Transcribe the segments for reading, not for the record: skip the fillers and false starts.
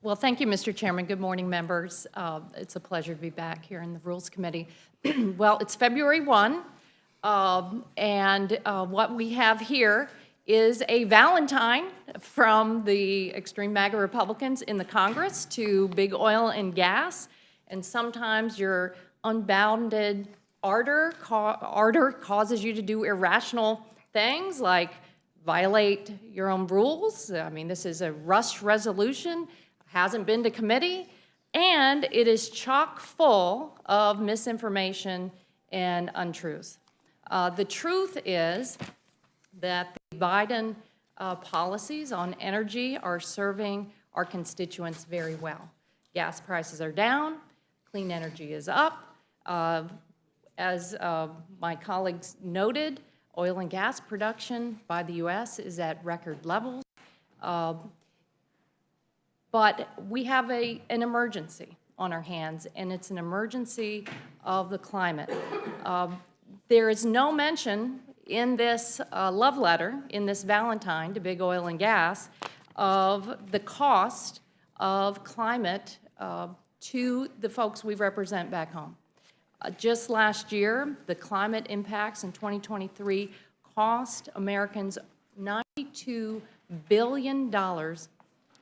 Well, thank you, Mr. Chairman. Good morning, members. It's a pleasure to be back here in the Rules Committee. Well, it's February 1, and what we have here is a Valentine from the extreme MAGA Republicans in the Congress to big oil and gas, and sometimes your unbounded ardor causes you to do irrational things like violate your own rules. I mean, this is a rush resolution, hasn't been to committee, and it is chock full of misinformation and untruths. The truth is that the Biden policies on energy are serving our constituents very well. Gas prices are down, clean energy is up. As my colleagues noted, oil and gas production by the U.S. is at record levels. But we have an emergency on our hands, and it's an emergency of the climate. There is no mention in this love letter, in this Valentine to big oil and gas, of the cost of climate to the folks we represent back home. Just last year, the climate impacts in 2023 cost Americans $92 billion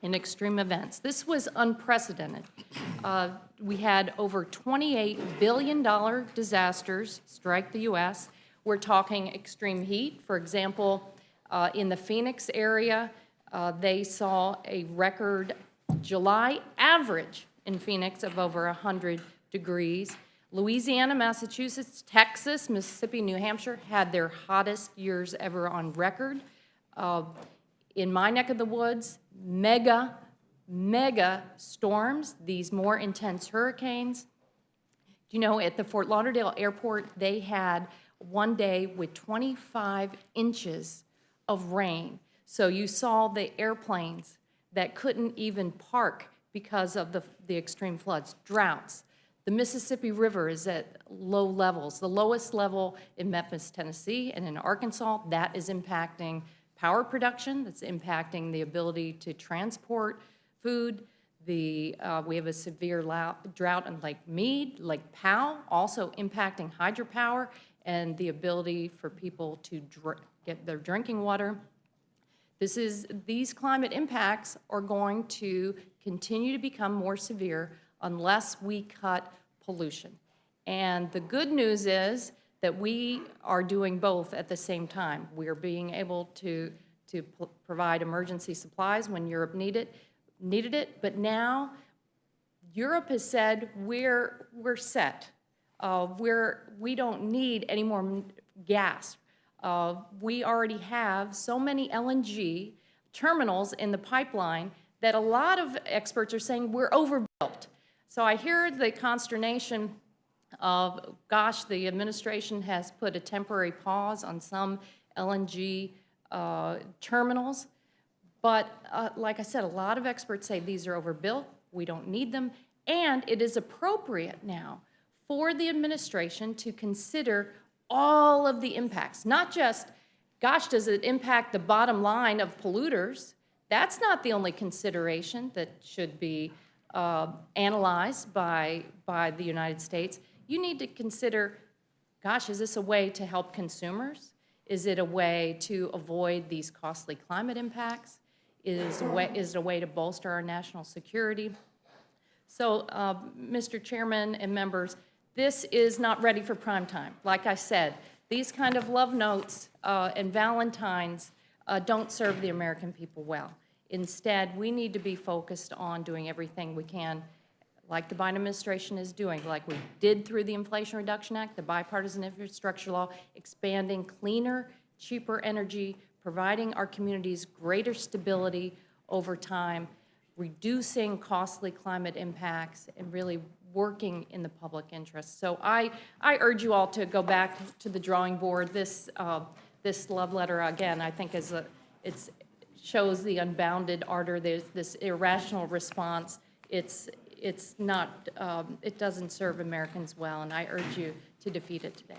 in extreme events. This was unprecedented. We had over $28 billion disasters strike the U.S. We're talking extreme heat. For example, in the Phoenix area, they saw a record July average in Phoenix of over 100 degrees. Louisiana, Massachusetts, Texas, Mississippi, New Hampshire had their hottest years ever on record. In my neck of the woods, mega storms, these more intense hurricanes. You know, at the Fort Lauderdale airport, they had one day with 25 inches of rain. So you saw the airplanes that couldn't even park because of the extreme floods, droughts. The Mississippi River is at low levels, the lowest level in Memphis, Tennessee, and in Arkansas. That is impacting power production, that's impacting the ability to transport food. We have a severe drought in Lake Mead, Lake Powell, also impacting hydropower and the ability for people to get their drinking water. These climate impacts are going to continue to become more severe unless we cut pollution. And the good news is that we are doing both at the same time. We are being able to provide emergency supplies when Europe needed it, but now Europe has said we're set. We don't need any more gas. We already have so many LNG terminals in the pipeline that a lot of experts are saying we're overbuilt. So I hear the consternation of, gosh, the administration has put a temporary pause on some LNG terminals. But like I said, a lot of experts say these are overbuilt, we don't need them, and it is appropriate now for the administration to consider all of the impacts, not just, gosh, does it impact the bottom line of polluters? That's not the only consideration that should be analyzed by the United States. You need to consider, gosh, is this a way to help consumers? Is it a way to avoid these costly climate impacts? Is it a way to bolster our national security? So, Mr. Chairman and members, this is not ready for prime time. Like I said, these kind of love notes and Valentines don't serve the American people well. Instead, we need to be focused on doing everything we can, like the Biden administration is doing, like we did through the Inflation Reduction Act, the bipartisan infrastructure law, expanding cleaner, cheaper energy, providing our communities greater stability over time, reducing costly climate impacts, and really working in the public interest. So I urge you all to go back to the drawing board. This love letter, again, I think it shows the unbounded ardor. There's this irrational response. It's not, it doesn't serve Americans well, and I urge you to defeat it today.